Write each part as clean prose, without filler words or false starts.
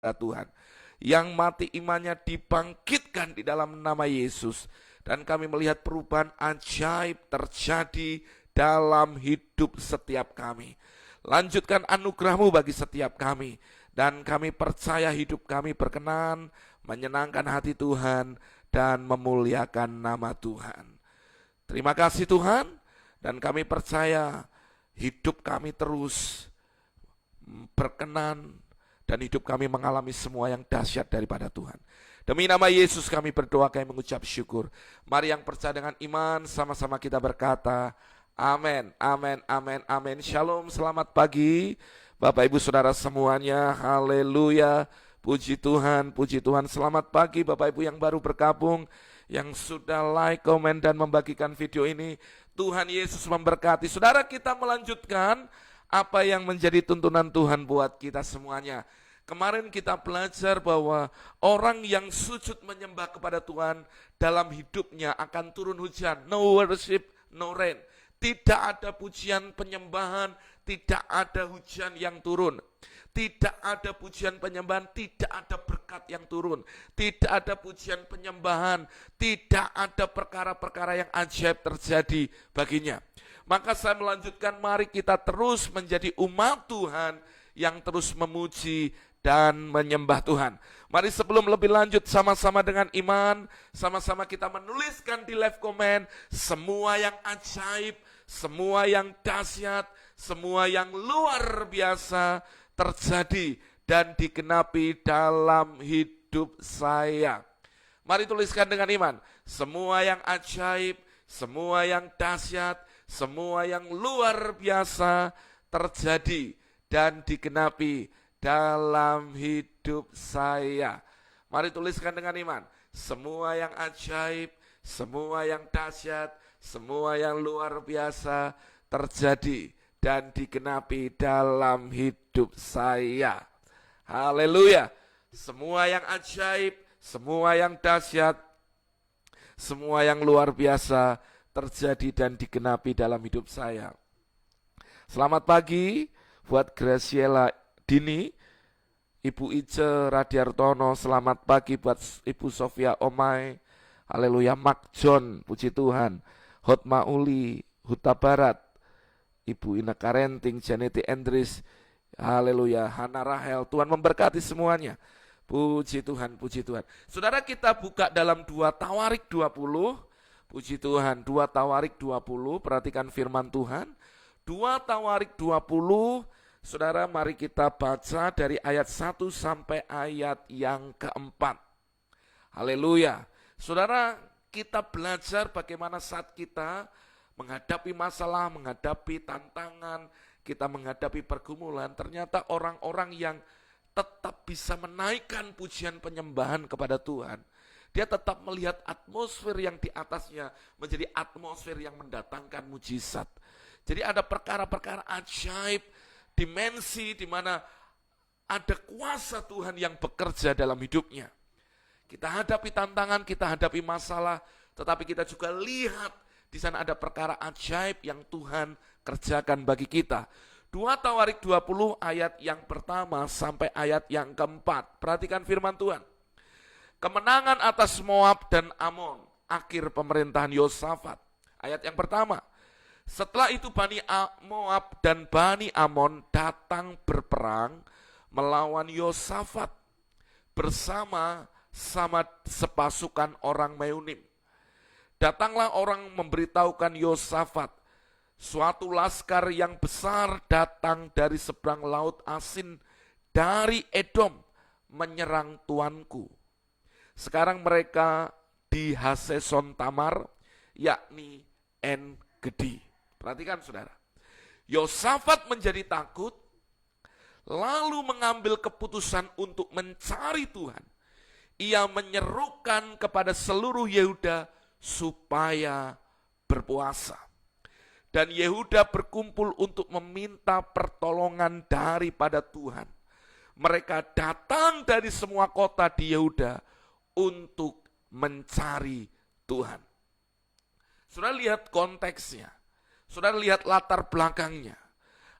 Tuhan. Yang mati imannya dibangkitkan di dalam nama Yesus. Dan kami melihat perubahan ajaib terjadi dalam hidup setiap kami. Lanjutkan anugerah-Mu bagi setiap kami. Dan kami percaya hidup kami berkenan, menyenangkan hati Tuhan, dan memuliakan nama Tuhan. Terima kasih Tuhan, dan kami percaya hidup kami terus berkenan, dan hidup kami mengalami semua yang dahsyat daripada Tuhan. Demi nama Yesus kami berdoa, kami mengucap syukur. Mari yang percaya dengan iman, sama-sama kita berkata, amin, amin, amin, amin. Shalom, selamat pagi Bapak Ibu Saudara semuanya, haleluya. Puji Tuhan, puji Tuhan. Selamat pagi Bapak Ibu yang baru bergabung, yang sudah like, komen, dan membagikan video ini. Tuhan Yesus memberkati. Saudara, kita melanjutkan apa yang menjadi tuntunan Tuhan buat kita semuanya. Kemarin kita belajar bahwa orang yang sujud menyembah kepada Tuhan, dalam hidupnya akan turun hujan. No worship, no rain. Tidak ada pujian penyembahan, tidak ada hujan yang turun. Tidak ada pujian penyembahan, tidak ada berkat yang turun. Tidak ada pujian penyembahan, tidak ada perkara-perkara yang ajaib terjadi baginya. Maka saya melanjutkan, mari kita terus menjadi umat Tuhan yang terus memuji dan menyembah Tuhan. Mari sebelum lebih lanjut, sama-sama dengan iman, sama-sama kita menuliskan di live comment semua yang ajaib, semua yang dahsyat, semua yang luar biasa terjadi dan digenapi dalam hidup saya. Mari tuliskan dengan iman, semua yang ajaib, semua yang dahsyat, semua yang luar biasa terjadi dan digenapi dalam hidup saya. Mari tuliskan dengan iman, semua yang ajaib, semua yang dahsyat, semua yang luar biasa terjadi dan digenapi dalam hidup saya. Haleluya. Semua yang ajaib, semua yang dahsyat, semua yang luar biasa terjadi dan digenapi dalam hidup saya. Selamat pagi buat Graciela Dini, Ibu Ice Radiartono. Selamat pagi buat Ibu Sofia Omai. Haleluya. Mark John, puji Tuhan. Hotma Uli, Huta Barat. Ibu Ina Karenting, Janeti Endris. Haleluya. Hana Rahel. Tuhan memberkati semuanya. Puji Tuhan, puji Tuhan. Saudara, kita buka dalam 2 Tawarik 20. Puji Tuhan, 2 Tawarik 20. Perhatikan firman Tuhan. 2 Tawarik 20. Saudara, mari kita baca dari ayat 1 sampai ayat yang keempat. Haleluya. Saudara, kita belajar bagaimana saat kita menghadapi masalah, menghadapi tantangan, kita menghadapi pergumulan, ternyata orang-orang yang tetap bisa menaikkan pujian penyembahan kepada Tuhan, dia tetap melihat atmosfer yang di atasnya menjadi atmosfer yang mendatangkan mujizat. Jadi ada perkara-perkara ajaib, dimensi di mana ada kuasa Tuhan yang bekerja dalam hidupnya. Kita hadapi tantangan, kita hadapi masalah, tetapi kita juga lihat di sana ada perkara ajaib yang Tuhan kerjakan bagi kita. 2 Tawarik 20 ayat yang pertama sampai ayat yang keempat. Perhatikan firman Tuhan. Kemenangan atas Moab dan Amon, akhir pemerintahan Yosafat. Ayat yang pertama. Setelah itu Bani Moab dan Bani Amon datang berperang melawan Yosafat bersama sepasukan orang Meunim. Datanglah orang memberitahukan Yosafat, suatu laskar yang besar datang dari seberang laut Asin dari Edom menyerang tuanku. Sekarang mereka di Haseson Tamar, yakni En Gedi. Perhatikan saudara. Yosafat menjadi takut, lalu mengambil keputusan untuk mencari Tuhan. Ia menyerukan kepada seluruh Yehuda supaya berpuasa. Dan Yehuda berkumpul untuk meminta pertolongan daripada Tuhan. Mereka datang dari semua kota di Yehuda untuk mencari Tuhan. Saudara lihat konteksnya. Saudara lihat latar belakangnya.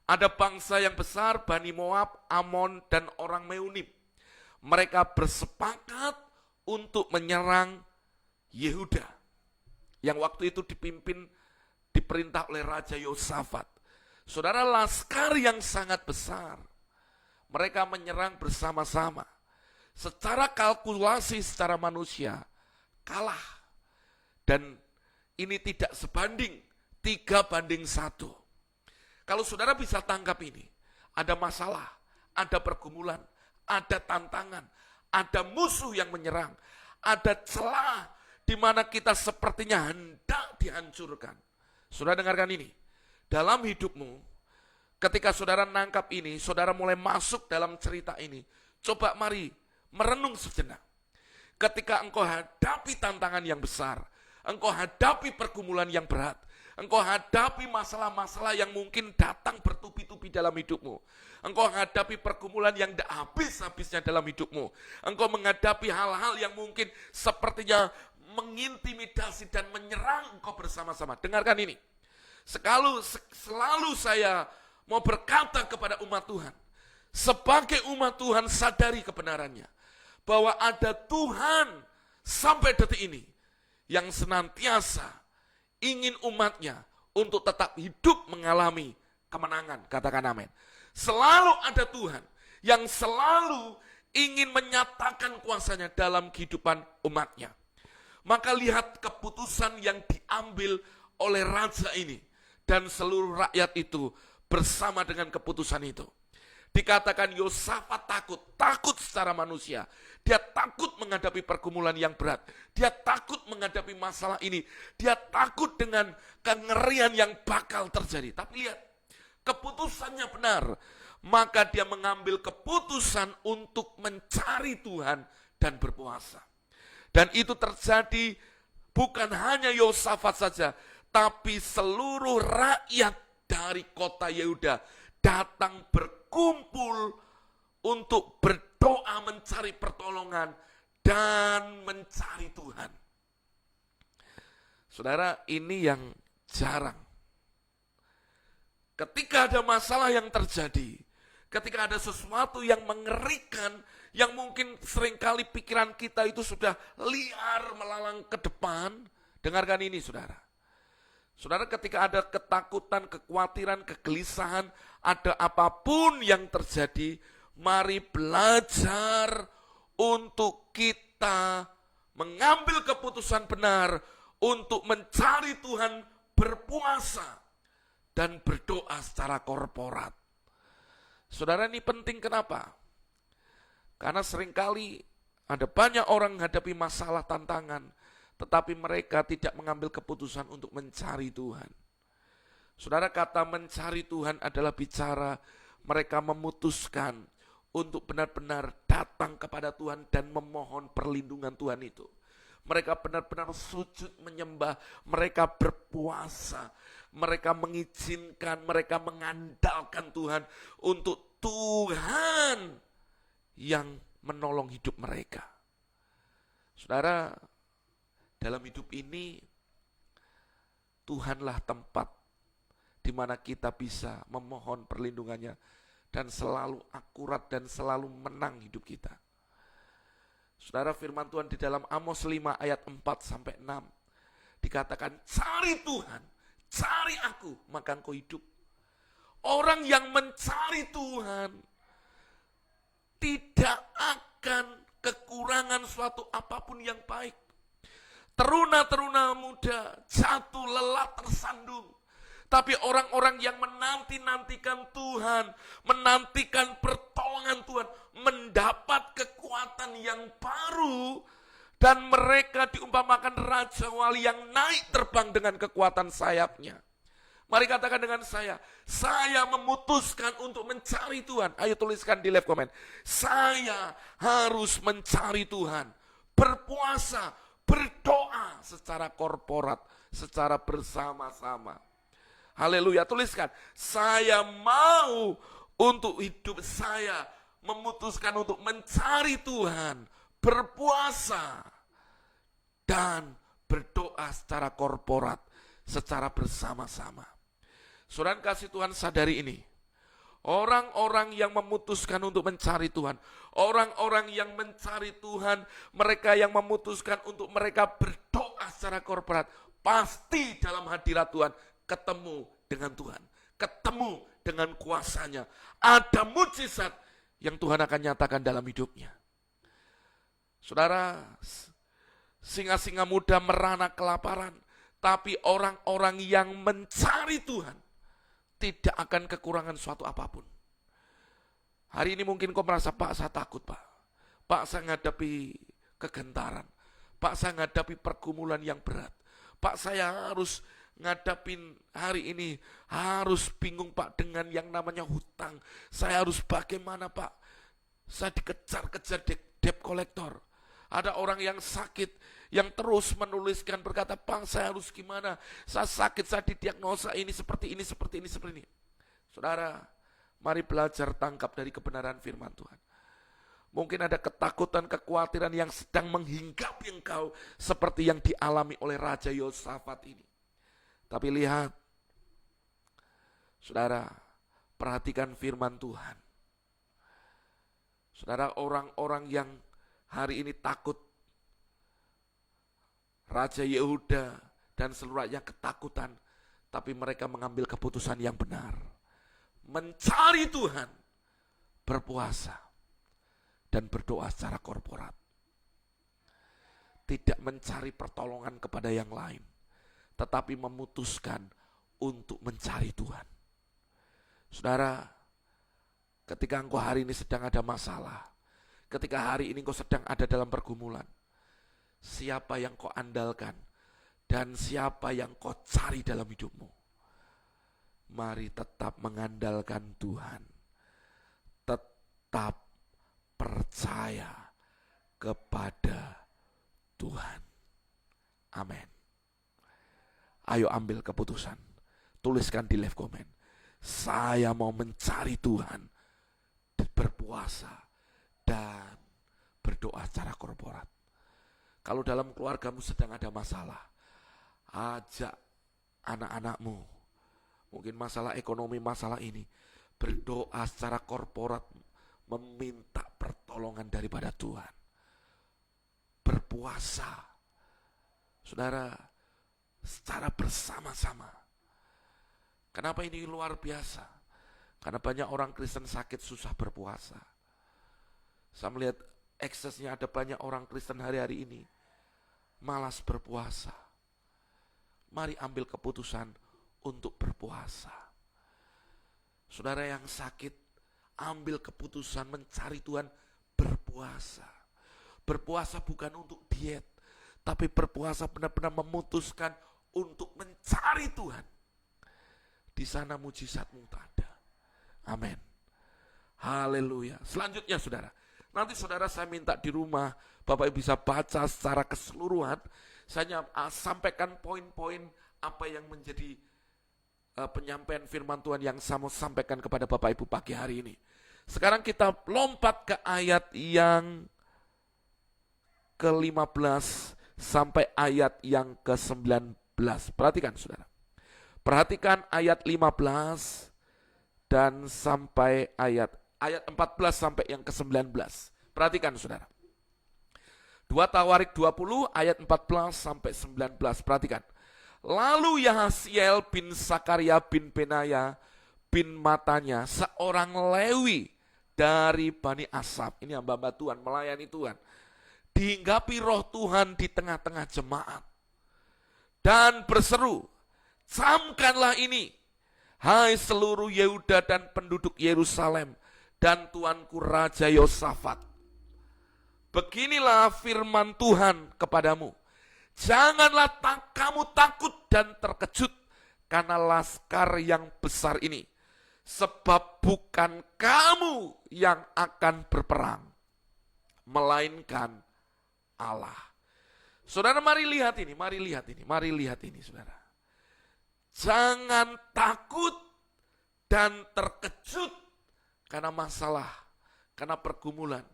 Ada bangsa yang besar, Bani Moab, Amon, dan orang Meunim. Mereka bersepakat untuk menyerang Yehuda, yang waktu itu diperintah oleh Raja Yosafat. Saudara, laskar yang sangat besar. Mereka menyerang bersama-sama. Secara kalkulasi, secara manusia, kalah. Dan ini tidak sebanding, 3-1. Kalau saudara bisa tangkap ini, ada masalah, ada pergumulan, ada tantangan, ada musuh yang menyerang, ada celah di mana kita sepertinya hendak dihancurkan. Saudara dengarkan ini, dalam hidupmu, ketika saudara nangkap ini, saudara mulai masuk dalam cerita ini, coba mari merenung sejenak. Ketika engkau hadapi tantangan yang besar, engkau hadapi pergumulan yang berat, engkau hadapi masalah-masalah yang mungkin datang bertubi-tubi dalam hidupmu, engkau hadapi pergumulan yang tidak habis-habisnya dalam hidupmu, engkau menghadapi hal-hal yang mungkin sepertinya mengintimidasi dan menyerang engkau bersama-sama. Dengarkan ini, selalu saya mau berkata kepada umat Tuhan, sebagai umat Tuhan sadari kebenarannya, bahwa ada Tuhan sampai detik ini yang senantiasa ingin umatnya untuk tetap hidup mengalami kemenangan. Katakan amin. Selalu ada Tuhan yang selalu ingin menyatakan kuasanya dalam kehidupan umatnya. Maka lihat keputusan yang diambil oleh raja ini dan seluruh rakyat itu bersama dengan keputusan itu. Dikatakan Yosafat takut secara manusia. Dia takut menghadapi pergumulan yang berat. Dia takut menghadapi masalah ini. Dia takut dengan kengerian yang bakal terjadi. Tapi lihat, keputusannya benar. Maka dia mengambil keputusan untuk mencari Tuhan dan berpuasa. Dan itu terjadi bukan hanya Yosafat saja, tapi seluruh rakyat dari kota Yehuda datang berkumpul untuk berdoa mencari pertolongan dan mencari Tuhan. Saudara, ini yang jarang. Ketika ada masalah yang terjadi, ketika ada sesuatu yang mengerikan, yang mungkin seringkali pikiran kita itu sudah liar melalang ke depan, dengarkan ini saudara. Saudara, ketika ada ketakutan, kekhawatiran, kegelisahan, ada apapun yang terjadi, mari belajar untuk kita mengambil keputusan benar untuk mencari Tuhan, berpuasa, dan berdoa secara korporat. Saudara, ini penting kenapa? Karena seringkali ada banyak orang menghadapi masalah tantangan, tetapi mereka tidak mengambil keputusan untuk mencari Tuhan. Saudara, kata mencari Tuhan adalah bicara mereka memutuskan untuk benar-benar datang kepada Tuhan dan memohon perlindungan Tuhan itu. Mereka benar-benar sujud menyembah, mereka berpuasa, mereka mengizinkan, mereka mengandalkan Tuhan untuk Tuhan yang menolong hidup mereka. Saudara, dalam hidup ini Tuhanlah tempat di mana kita bisa memohon perlindungannya dan selalu akurat dan selalu menang hidup kita. Saudara, firman Tuhan di dalam Amos 5 ayat 4-6 dikatakan, cari Tuhan, cari aku, maka engkau hidup. Orang yang mencari Tuhan tidak akan kekurangan suatu apapun yang baik. Teruna-teruna muda jatuh lelah tersandung. Tapi orang-orang yang menanti-nantikan Tuhan, menantikan pertolongan Tuhan, mendapat kekuatan yang baru, dan mereka diumpamakan raja wali yang naik terbang dengan kekuatan sayapnya. Mari katakan dengan saya memutuskan untuk mencari Tuhan. Ayo tuliskan di live comment. Saya harus mencari Tuhan, berpuasa, berdoa secara korporat, secara bersama-sama. Haleluya, tuliskan. Saya mau untuk hidup saya memutuskan untuk mencari Tuhan, berpuasa, dan berdoa secara korporat, secara bersama-sama. Saudara kasih Tuhan, sadari ini, Orang-orang yang memutuskan untuk mencari Tuhan, orang-orang yang mencari Tuhan, mereka yang memutuskan untuk mereka berdoa secara korporat, pasti dalam hadirat Tuhan ketemu dengan Tuhan, ketemu dengan kuasanya. Ada mujizat yang Tuhan akan nyatakan dalam hidupnya. Saudara, singa-singa muda merana kelaparan, tapi orang-orang yang mencari Tuhan tidak akan kekurangan suatu apapun. Hari ini mungkin kau merasa, Pak, saya takut, Pak. Pak, saya menghadapi kegentaran. Pak, saya menghadapi pergumulan yang berat. Pak, saya harus ngadapin hari ini, harus bingung, Pak, dengan yang namanya hutang. Saya harus bagaimana, Pak? Saya dikejar-kejar debt collector. Ada orang yang sakit, yang terus menuliskan berkata, Pak, saya harus gimana? Saya sakit, saya didiagnosa ini, seperti ini, seperti ini, seperti ini. Saudara, mari belajar tangkap dari kebenaran firman Tuhan. Mungkin ada ketakutan, kekhawatiran yang sedang menghinggapi engkau, seperti yang dialami oleh Raja Yosafat ini. Tapi lihat, saudara, perhatikan firman Tuhan. Saudara, orang-orang yang hari ini takut, Raja Yehuda dan seluruh rakyat ketakutan, tapi mereka mengambil keputusan yang benar. Mencari Tuhan, berpuasa, dan berdoa secara korporat. Tidak mencari pertolongan kepada yang lain, tetapi memutuskan untuk mencari Tuhan. Saudara, ketika engkau hari ini sedang ada masalah, ketika hari ini engkau sedang ada dalam pergumulan, siapa yang kau andalkan dan siapa yang kau cari dalam hidupmu? Mari tetap mengandalkan Tuhan. Tetap percaya kepada Tuhan. Amin. Ayo ambil keputusan. Tuliskan di live comment. Saya mau mencari Tuhan, berpuasa, dan berdoa secara korporat. Kalau dalam keluargamu sedang ada masalah, ajak anak-anakmu, mungkin masalah ekonomi, masalah ini, berdoa secara korporat, meminta pertolongan daripada Tuhan. Berpuasa, saudara, secara bersama-sama. Kenapa ini luar biasa? Karena banyak orang Kristen sakit susah berpuasa. Saya melihat eksesnya ada banyak orang Kristen hari-hari ini malas berpuasa. Mari ambil keputusan untuk berpuasa. Saudara yang sakit, ambil keputusan mencari Tuhan, berpuasa. Berpuasa bukan untuk diet, tapi berpuasa benar-benar memutuskan untuk mencari Tuhan. Di sana mujizatmu ada. Amin. Haleluya. Selanjutnya saudara, nanti saudara saya minta di rumah, Bapak Ibu bisa baca secara keseluruhan. Saya sampaikan poin-poin apa yang menjadi penyampaian firman Tuhan yang saya mau sampaikan kepada Bapak Ibu pagi hari ini. Sekarang kita lompat ke ayat yang ke-15 sampai ayat yang ke-19. Perhatikan saudara. Perhatikan ayat 15 dan sampai ayat 14 sampai yang ke-19. Perhatikan saudara. 2 Tawarik 20 ayat 14 sampai 19. Perhatikan. Lalu Yahasiel bin Sakaria bin Benaya bin Matanya, seorang Lewi dari Bani Asaf, ini hamba-hamba Tuhan, melayani Tuhan, dihinggapi roh Tuhan di tengah-tengah jemaat dan berseru, camkanlah ini, hai seluruh Yehuda dan penduduk Yerusalem dan tuanku Raja Yosafat. Beginilah firman Tuhan kepadamu. Janganlah kamu takut dan terkejut karena laskar yang besar ini. Sebab bukan kamu yang akan berperang, melainkan Allah. Saudara, mari lihat ini, saudara. Jangan takut dan terkejut karena masalah, karena pergumulan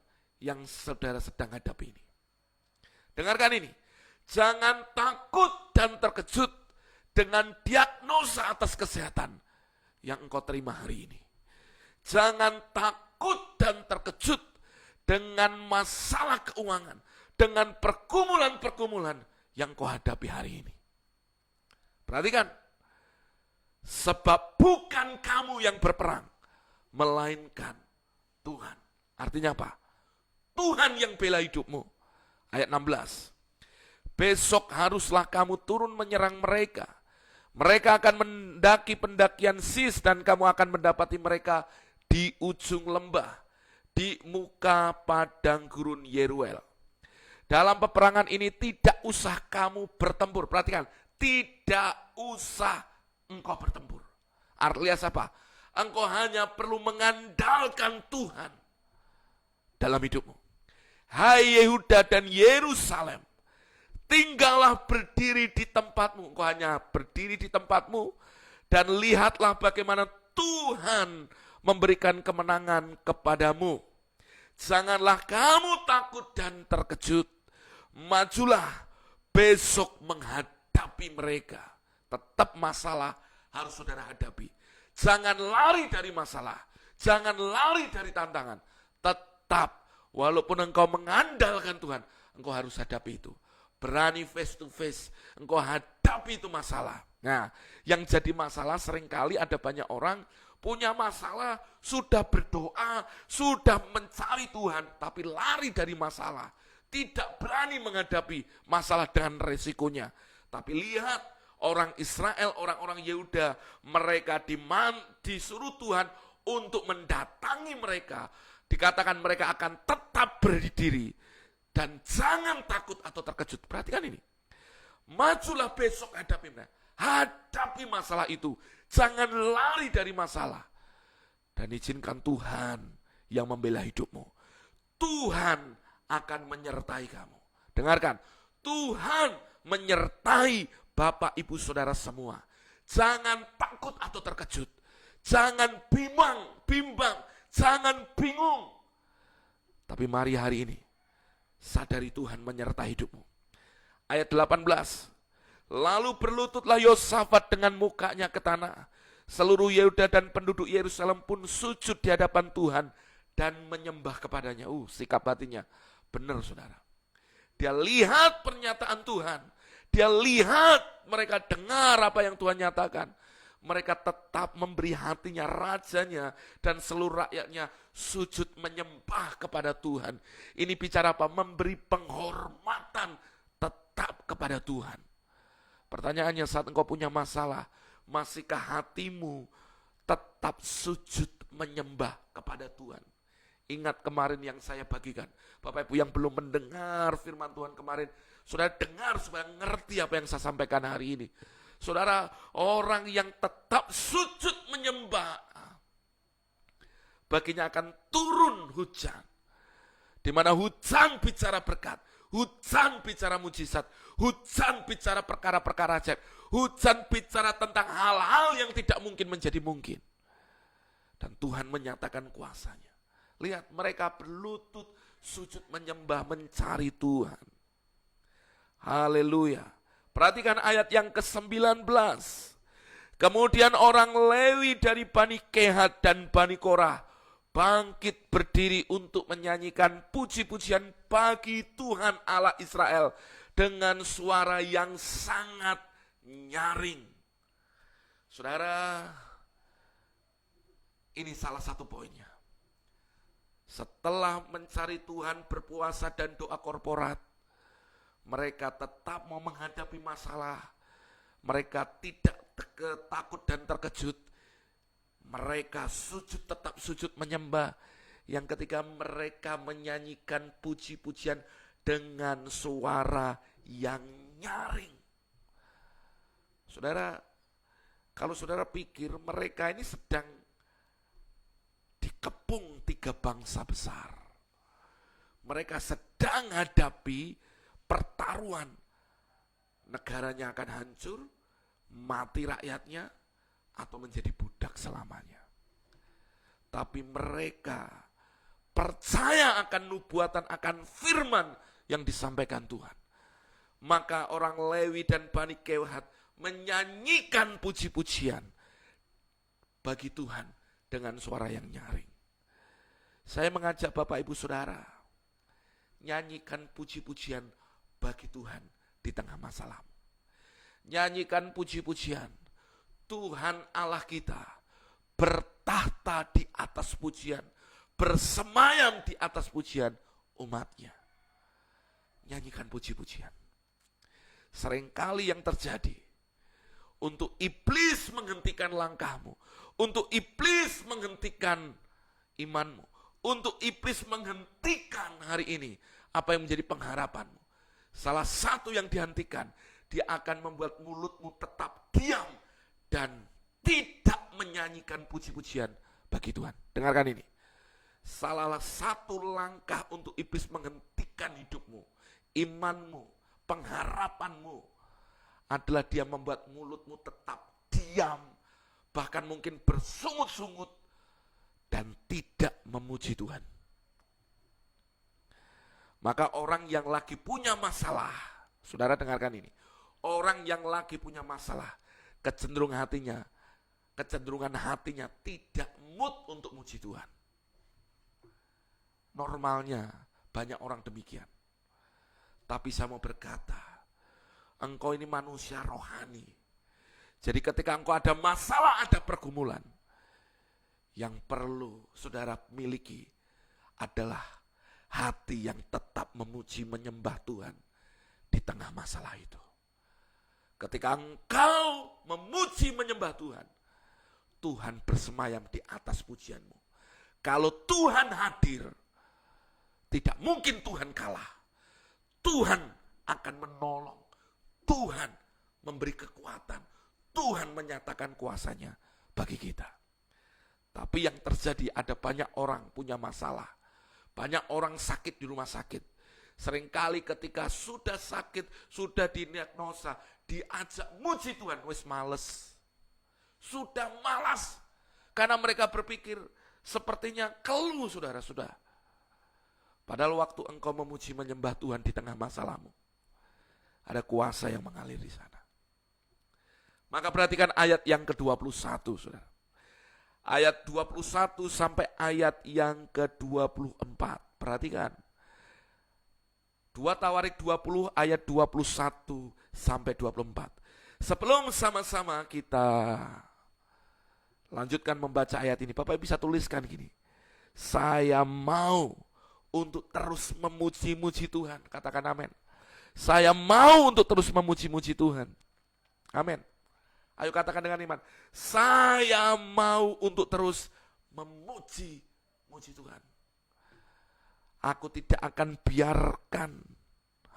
yang saudara sedang hadapi ini. Dengarkan ini, jangan takut dan terkejut dengan diagnosa atas kesehatan yang engkau terima hari ini. Jangan takut dan terkejut dengan masalah keuangan, dengan pergumulan-pergumulan yang kau hadapi hari ini. Perhatikan, sebab bukan kamu yang berperang, melainkan Tuhan. Artinya apa? Tuhan yang bela hidupmu. Ayat 16. Besok haruslah kamu turun menyerang mereka. Mereka akan mendaki pendakian Sis dan kamu akan mendapati mereka di ujung lembah, di muka padang gurun Yeruel. Dalam peperangan ini tidak usah kamu bertempur. Perhatikan, tidak usah engkau bertempur. Artinya apa? Engkau hanya perlu mengandalkan Tuhan dalam hidupmu. Hai Yehuda dan Yerusalem, tinggallah berdiri di tempatmu. Engkau hanya berdiri di tempatmu dan lihatlah bagaimana Tuhan memberikan kemenangan kepadamu. Janganlah kamu takut dan terkejut. Majulah besok menghadapi mereka. Tetap masalah harus saudara hadapi. Jangan lari dari masalah. Jangan lari dari tantangan. Tetap, walaupun engkau mengandalkan Tuhan, engkau harus hadapi itu. Berani face to face, engkau hadapi itu masalah. Nah, yang jadi masalah seringkali ada banyak orang punya masalah, sudah berdoa, sudah mencari Tuhan, tapi lari dari masalah. Tidak berani menghadapi masalah dengan resikonya. Tapi lihat, orang Israel, orang-orang Yehuda, mereka disuruh Tuhan untuk mendatangi mereka. Dikatakan mereka akan tetap berdiri. Dan jangan takut atau terkejut. Perhatikan ini. Majulah besok hadapi mereka. Hadapi masalah itu. Jangan lari dari masalah. Dan izinkan Tuhan yang membela hidupmu. Tuhan akan menyertai kamu. Dengarkan. Tuhan menyertai Bapak, Ibu, Saudara semua. Jangan takut atau terkejut. Jangan bimbang. Jangan bingung. Tapi mari hari ini sadari Tuhan menyertai hidupmu. Ayat 18. Lalu berlututlah Yosafat dengan mukanya ke tanah. Seluruh Yehuda dan penduduk Yerusalem pun sujud di hadapan Tuhan dan menyembah kepadanya. Sikap hatinya benar, saudara. Dia lihat pernyataan Tuhan. Dia lihat, mereka dengar apa yang Tuhan nyatakan. Mereka tetap memberi hatinya, rajanya dan seluruh rakyatnya sujud menyembah kepada Tuhan. Ini bicara apa? Memberi penghormatan tetap kepada Tuhan. Pertanyaannya, saat engkau punya masalah, masihkah hatimu tetap sujud menyembah kepada Tuhan? Ingat kemarin yang saya bagikan. Bapak Ibu yang belum mendengar firman Tuhan kemarin, saudara dengar supaya ngerti apa yang saya sampaikan hari ini. Saudara, orang yang tetap sujud menyembah, baginya akan turun hujan. Di mana hujan bicara berkat, hujan bicara mujizat, hujan bicara perkara-perkara ajaib, hujan bicara tentang hal-hal yang tidak mungkin menjadi mungkin. Dan Tuhan menyatakan kuasanya. Lihat, mereka berlutut sujud menyembah, mencari Tuhan. Haleluya. Perhatikan ayat yang ke-19. Kemudian orang Lewi dari Bani Kehat dan Bani Korah bangkit berdiri untuk menyanyikan puji-pujian bagi Tuhan Allah Israel dengan suara yang sangat nyaring. Saudara, ini salah satu poinnya. Setelah mencari Tuhan, berpuasa dan doa korporat, mereka tetap mau menghadapi masalah. Mereka tidak takut dan terkejut. Mereka tetap sujud menyembah. Yang ketika mereka menyanyikan puji-pujian dengan suara yang nyaring. Saudara, kalau saudara pikir mereka ini sedang dikepung 3 bangsa besar. Mereka sedang hadapi pertaruhan, negaranya akan hancur, mati rakyatnya, atau menjadi budak selamanya. Tapi mereka percaya akan nubuatan, akan firman yang disampaikan Tuhan. Maka orang Lewi dan Bani Kehat menyanyikan puji-pujian bagi Tuhan dengan suara yang nyaring. Saya mengajak Bapak Ibu Saudara, nyanyikan puji-pujian bagi Tuhan di tengah masalahmu. Nyanyikan puji-pujian. Tuhan Allah kita bertahta di atas pujian, bersemayam di atas pujian umatnya. Nyanyikan puji-pujian. Seringkali yang terjadi, untuk iblis menghentikan langkahmu, untuk iblis menghentikan imanmu, untuk iblis menghentikan hari ini apa yang menjadi pengharapanmu. Salah satu yang dihentikan, dia akan membuat mulutmu tetap diam dan tidak menyanyikan puji-pujian bagi Tuhan. Dengarkan ini. Salah satu langkah untuk iblis menghentikan hidupmu, imanmu, pengharapanmu adalah dia membuat mulutmu tetap diam, bahkan mungkin bersungut-sungut dan tidak memuji Tuhan. Maka orang yang lagi punya masalah, saudara dengarkan ini, orang yang lagi punya masalah, kecenderungan hatinya tidak mood untuk muji Tuhan. Normalnya banyak orang demikian. Tapi saya mau berkata, engkau ini manusia rohani. Jadi ketika engkau ada masalah, ada pergumulan, yang perlu saudara miliki adalah hati yang tetap memuji menyembah Tuhan di tengah masalah itu. Ketika engkau memuji menyembah Tuhan, Tuhan bersemayam di atas pujianmu. Kalau Tuhan hadir, tidak mungkin Tuhan kalah. Tuhan akan menolong. Tuhan memberi kekuatan. Tuhan menyatakan kuasanya bagi kita. Tapi yang terjadi, ada banyak orang punya masalah. Banyak orang sakit di rumah sakit. Seringkali ketika sudah sakit, sudah didiagnosa, diajak muji Tuhan, wis males. Sudah malas. Karena mereka berpikir sepertinya keluh, saudara, sudah. Padahal waktu engkau memuji menyembah Tuhan di tengah masalahmu, ada kuasa yang mengalir di sana. Maka perhatikan ayat yang ke-21, saudara. Ayat 21 sampai ayat yang ke-24. Perhatikan. 2 Tawarik 20 ayat 21 sampai 24. Sebelum sama-sama kita lanjutkan membaca ayat ini, Bapak bisa tuliskan gini. Saya mau untuk terus memuji-muji Tuhan. Katakan amin. Saya mau untuk terus memuji-muji Tuhan. Amin. Ayo katakan dengan iman. Saya mau untuk terus memuji-muji Tuhan. Aku tidak akan biarkan.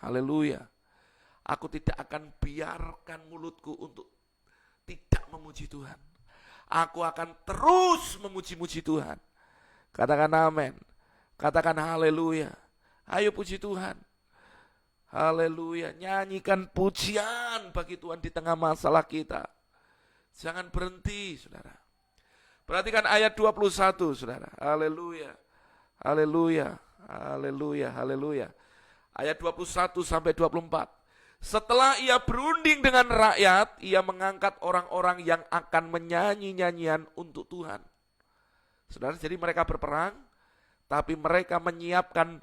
Haleluya. Aku tidak akan biarkan mulutku untuk tidak memuji Tuhan. Aku akan terus memuji-muji Tuhan. Katakan amin. Katakan haleluya. Ayo puji Tuhan. Haleluya. Nyanyikan pujian bagi Tuhan di tengah masalah kita. Jangan berhenti, saudara. Perhatikan ayat 21, saudara. Haleluya. Haleluya. Haleluya. Haleluya. Ayat 21 sampai 24. Setelah ia berunding dengan rakyat, ia mengangkat orang-orang yang akan menyanyi nyanyian untuk Tuhan. Saudara, jadi mereka berperang, tapi mereka menyiapkan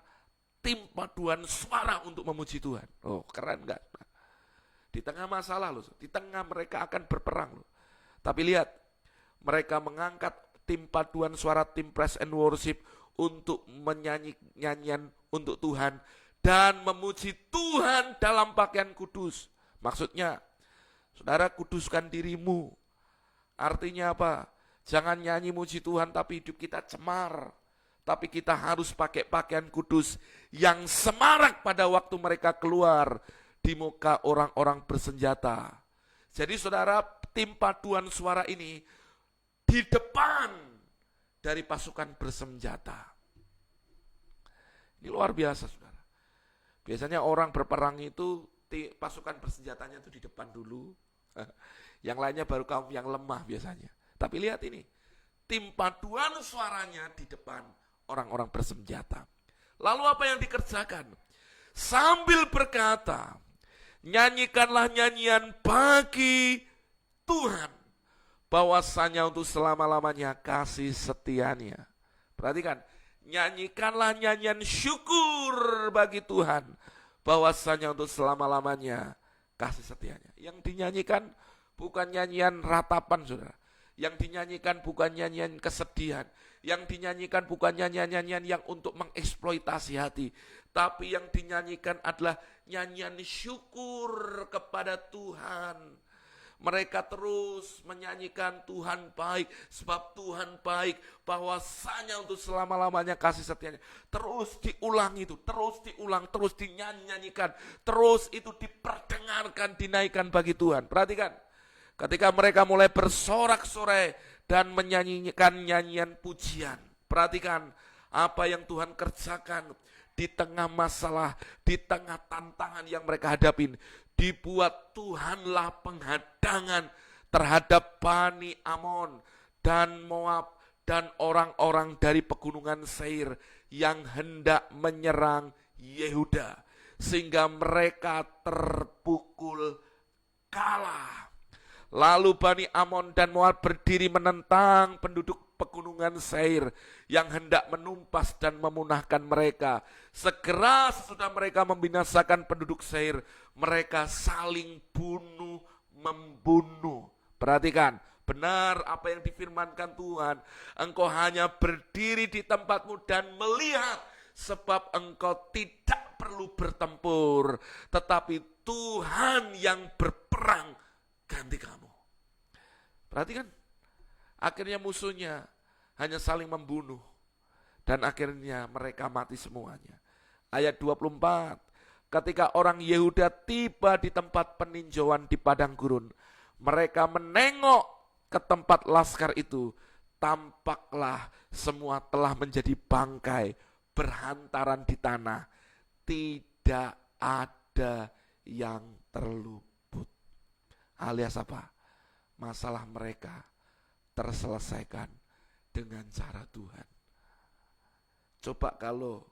tim paduan suara untuk memuji Tuhan. Oh, keren enggak? Di tengah masalah loh, di tengah mereka akan berperang loh. Tapi lihat, mereka mengangkat tim paduan suara, tim praise and worship untuk menyanyi nyanyian untuk Tuhan dan memuji Tuhan dalam pakaian kudus. Maksudnya, saudara, kuduskan dirimu. Artinya apa? Jangan nyanyi muji Tuhan tapi hidup kita cemar. Tapi kita harus pakai pakaian kudus yang semarak pada waktu mereka keluar di muka orang-orang bersenjata. Jadi saudara, tim paduan suara ini di depan dari pasukan bersenjata. Ini luar biasa, saudara. Biasanya orang berperang itu pasukan bersenjatanya itu di depan dulu. Yang lainnya baru kaum yang lemah biasanya. Tapi lihat ini, tim paduan suaranya di depan orang-orang bersenjata. Lalu apa yang dikerjakan? Sambil berkata, nyanyikanlah nyanyian bagi Tuhan. bahwasanya untuk selama-lamanya kasih setianya. Perhatikan, nyanyikanlah nyanyian syukur bagi Tuhan, bahwasanya untuk selama-lamanya kasih setianya. Yang dinyanyikan bukan nyanyian ratapan, saudara. Yang dinyanyikan bukan nyanyian kesedihan. Yang dinyanyikan bukan nyanyian-nyanyian yang untuk mengeksploitasi hati. Tapi yang dinyanyikan adalah nyanyian syukur kepada Tuhan. Mereka terus menyanyikan Tuhan baik, sebab Tuhan baik, bahwasanya untuk selama-lamanya kasih setianya. Terus diulang itu, terus diulang, terus dinyanyikan, terus itu diperdengarkan, dinaikkan bagi Tuhan. Perhatikan, ketika mereka mulai bersorak-sorai dan menyanyikan nyanyian pujian. Perhatikan apa yang Tuhan kerjakan di tengah masalah, di tengah tantangan yang mereka hadapin. Dibuat Tuhanlah penghadangan terhadap Bani Amon dan Moab dan orang-orang dari pegunungan Seir yang hendak menyerang Yehuda, sehingga mereka terpukul kalah. Lalu Bani Amon dan Moab berdiri menentang penduduk pegunungan Seir yang hendak menumpas dan memunahkan mereka. Segera sesudah mereka membinasakan penduduk Seir, mereka saling bunuh-membunuh. Perhatikan, benar apa yang difirmankan Tuhan. Engkau hanya berdiri di tempatmu dan melihat, sebab engkau tidak perlu bertempur, tetapi Tuhan yang berperang ganti kamu. Perhatikan, akhirnya musuhnya hanya saling membunuh. Dan akhirnya mereka mati semuanya. Ayat 24, ketika orang Yehuda tiba di tempat peninjauan di padang gurun, mereka menengok ke tempat laskar itu. Tampaklah semua telah menjadi bangkai, berhantaran di tanah. Tidak ada yang terluput. Alias apa? Masalah mereka terselesaikan dengan cara Tuhan. Coba kalau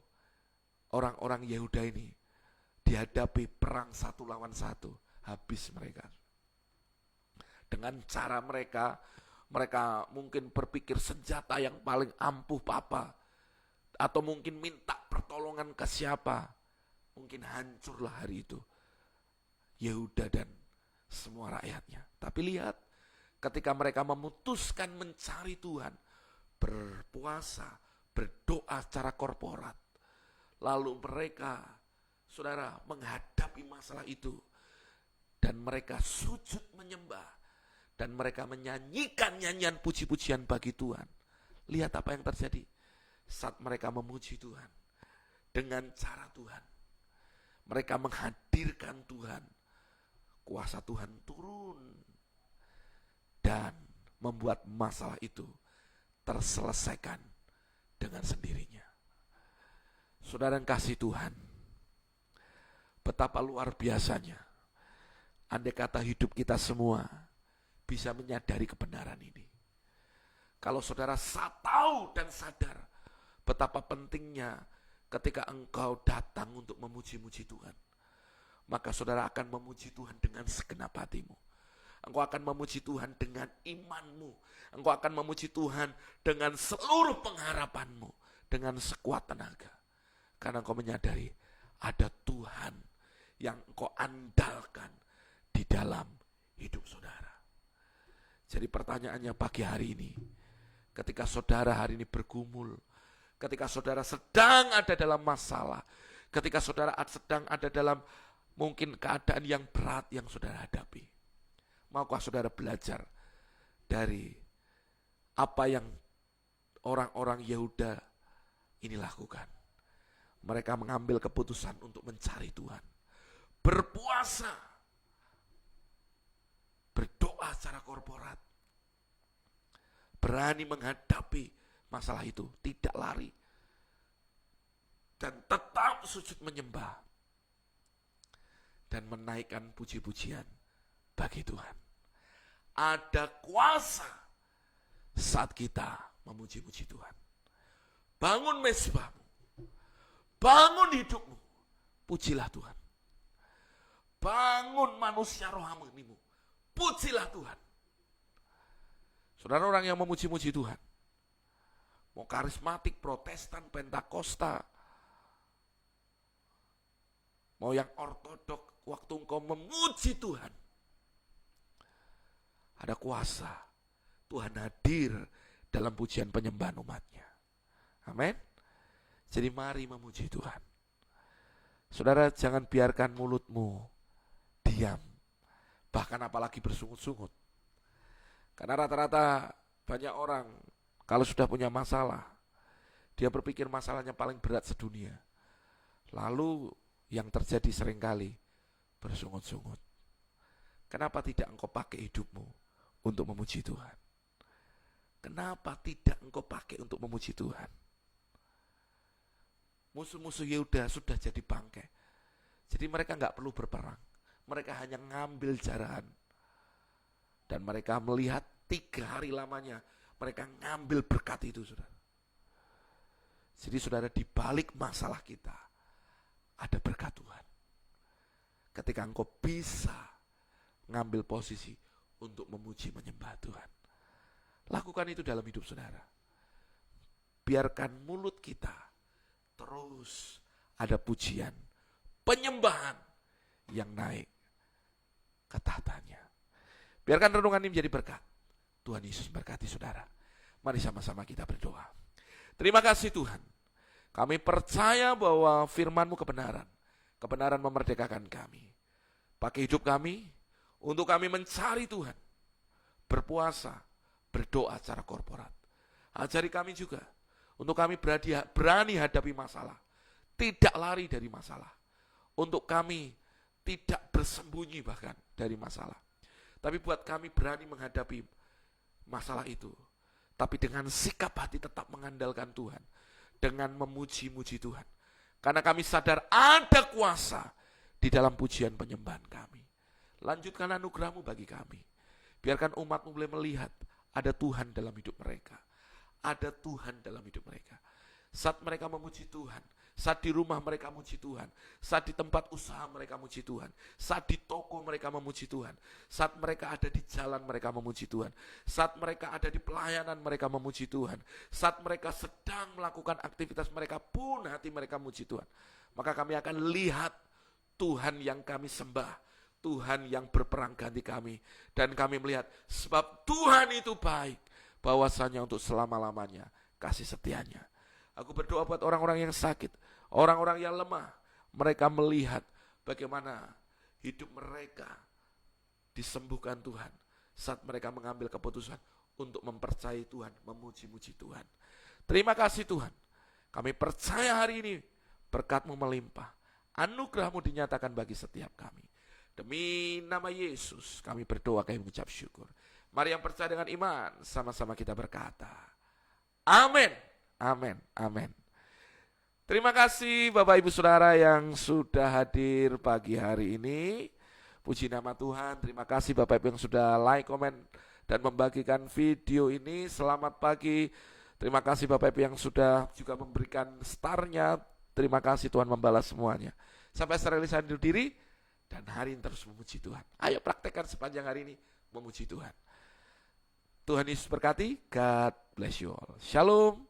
orang-orang Yehuda ini dihadapi perang 1 lawan 1, habis mereka. Dengan cara mereka mungkin berpikir senjata yang paling ampuh apa, atau mungkin minta pertolongan ke siapa. Mungkin hancurlah hari itu Yehuda dan semua rakyatnya. Tapi lihat, ketika mereka memutuskan mencari Tuhan, berpuasa, berdoa secara korporat, lalu mereka, saudara, menghadapi masalah itu, dan mereka sujud menyembah, dan mereka menyanyikan nyanyian puji-pujian bagi Tuhan. Lihat apa yang terjadi saat mereka memuji Tuhan dengan cara Tuhan. Mereka menghadirkan Tuhan, kuasa Tuhan turun dan membuat masalah itu terselesaikan dengan sendirinya. Saudara yang kasih Tuhan, betapa luar biasanya andai kata hidup kita semua bisa menyadari kebenaran ini. Kalau saudara tahu dan sadar betapa pentingnya ketika engkau datang untuk memuji-muji Tuhan, maka saudara akan memuji Tuhan dengan segenap hatimu. Engkau akan memuji Tuhan dengan imanmu. Engkau akan memuji Tuhan dengan seluruh pengharapanmu, dengan sekuat tenaga. Karena engkau menyadari ada Tuhan yang engkau andalkan di dalam hidup saudara. Jadi pertanyaannya pagi hari ini, ketika saudara hari ini bergumul, ketika saudara sedang ada dalam masalah, ketika saudara sedang ada dalam mungkin keadaan yang berat yang saudara hadapi, maukah saudara belajar dari apa yang orang-orang Yehuda ini lakukan? Mereka mengambil keputusan untuk mencari Tuhan, berpuasa, berdoa secara korporat, berani menghadapi masalah itu, tidak lari, dan tetap sujud menyembah dan menaikkan puji-pujian bagi Tuhan. Ada kuasa saat kita memuji-muji Tuhan. Bangun mezbahmu, bangun hidupmu, pujilah Tuhan. Bangun manusia rohanimu, pujilah Tuhan. Saudara, orang yang memuji-muji Tuhan, mau karismatik, protestan, pentakosta, mau yang ortodok, waktu engkau memuji Tuhan, ada kuasa. Tuhan hadir dalam pujian penyembahan umatnya. Amin. Jadi mari memuji Tuhan. Saudara, jangan biarkan mulutmu diam, bahkan apalagi bersungut-sungut. Karena rata-rata banyak orang kalau sudah punya masalah, dia berpikir masalahnya paling berat sedunia. Lalu yang terjadi seringkali bersungut-sungut. Kenapa tidak engkau pakai hidupmu untuk memuji Tuhan? Kenapa tidak engkau pakai untuk memuji Tuhan? Musuh-musuh Yehuda sudah jadi bangkai. Jadi mereka nggak perlu berperang. Mereka hanya ngambil jarahan. Dan mereka melihat 3 hari lamanya mereka ngambil berkat itu, saudara. Jadi saudara, di balik masalah kita ada berkat Tuhan. Ketika engkau bisa ngambil posisi untuk memuji menyembah Tuhan. Lakukan itu dalam hidup saudara. Biarkan mulut kita terus ada pujian, penyembahan yang naik ke tahtanya. Biarkan renungan ini menjadi berkat. Tuhan Yesus berkati saudara. Mari sama-sama kita berdoa. Terima kasih Tuhan. Kami percaya bahwa firman-Mu kebenaran. Kebenaran memerdekakan kami. Pakai hidup kami untuk kami mencari Tuhan. Berpuasa, berdoa secara korporat. Ajari kami juga untuk kami berani hadapi masalah. Tidak lari dari masalah. Untuk kami tidak bersembunyi bahkan dari masalah. Tapi buat kami berani menghadapi masalah itu. Tapi dengan sikap hati tetap mengandalkan Tuhan. Dengan memuji-muji Tuhan. Karena kami sadar ada kuasa di dalam pujian penyembahan kami. Lanjutkan anugerah-Mu bagi kami. Biarkan umat-Mu boleh melihat ada Tuhan dalam hidup mereka. Ada Tuhan dalam hidup mereka. Saat mereka memuji Tuhan, saat di rumah mereka memuji Tuhan, saat di tempat usaha mereka memuji Tuhan, saat di toko mereka memuji Tuhan, saat mereka ada di jalan mereka memuji Tuhan, saat mereka ada di pelayanan mereka memuji Tuhan, saat mereka sedang melakukan aktivitas mereka pun hati mereka memuji Tuhan. Maka kami akan lihat Tuhan yang kami sembah, Tuhan yang berperang ganti kami. Dan kami melihat sebab Tuhan itu baik, bahwasanya untuk selama-lamanya kasih setianya. Aku berdoa buat orang-orang yang sakit, orang-orang yang lemah. Mereka melihat bagaimana hidup mereka disembuhkan Tuhan saat mereka mengambil keputusan untuk mempercayai Tuhan, memuji-muji Tuhan. Terima kasih Tuhan. Kami percaya hari ini berkat-Mu melimpah. Anugerah-Mu dinyatakan bagi setiap kami. Demi nama Yesus kami berdoa, kami mengucap syukur. Mari yang percaya dengan iman, sama-sama kita berkata, amin, amin, amin. Terima kasih Bapak Ibu Saudara yang sudah hadir pagi hari ini. Puji nama Tuhan. Terima kasih Bapak Ibu yang sudah like, komen, dan membagikan video ini. Selamat pagi. Terima kasih Bapak Ibu yang sudah juga memberikan starnya. Terima kasih, Tuhan membalas semuanya. Sampai saya undur diri. Dan hari ini terus memuji Tuhan. Ayo praktekkan sepanjang hari ini memuji Tuhan. Tuhan Yesus berkati. God bless you all. Shalom.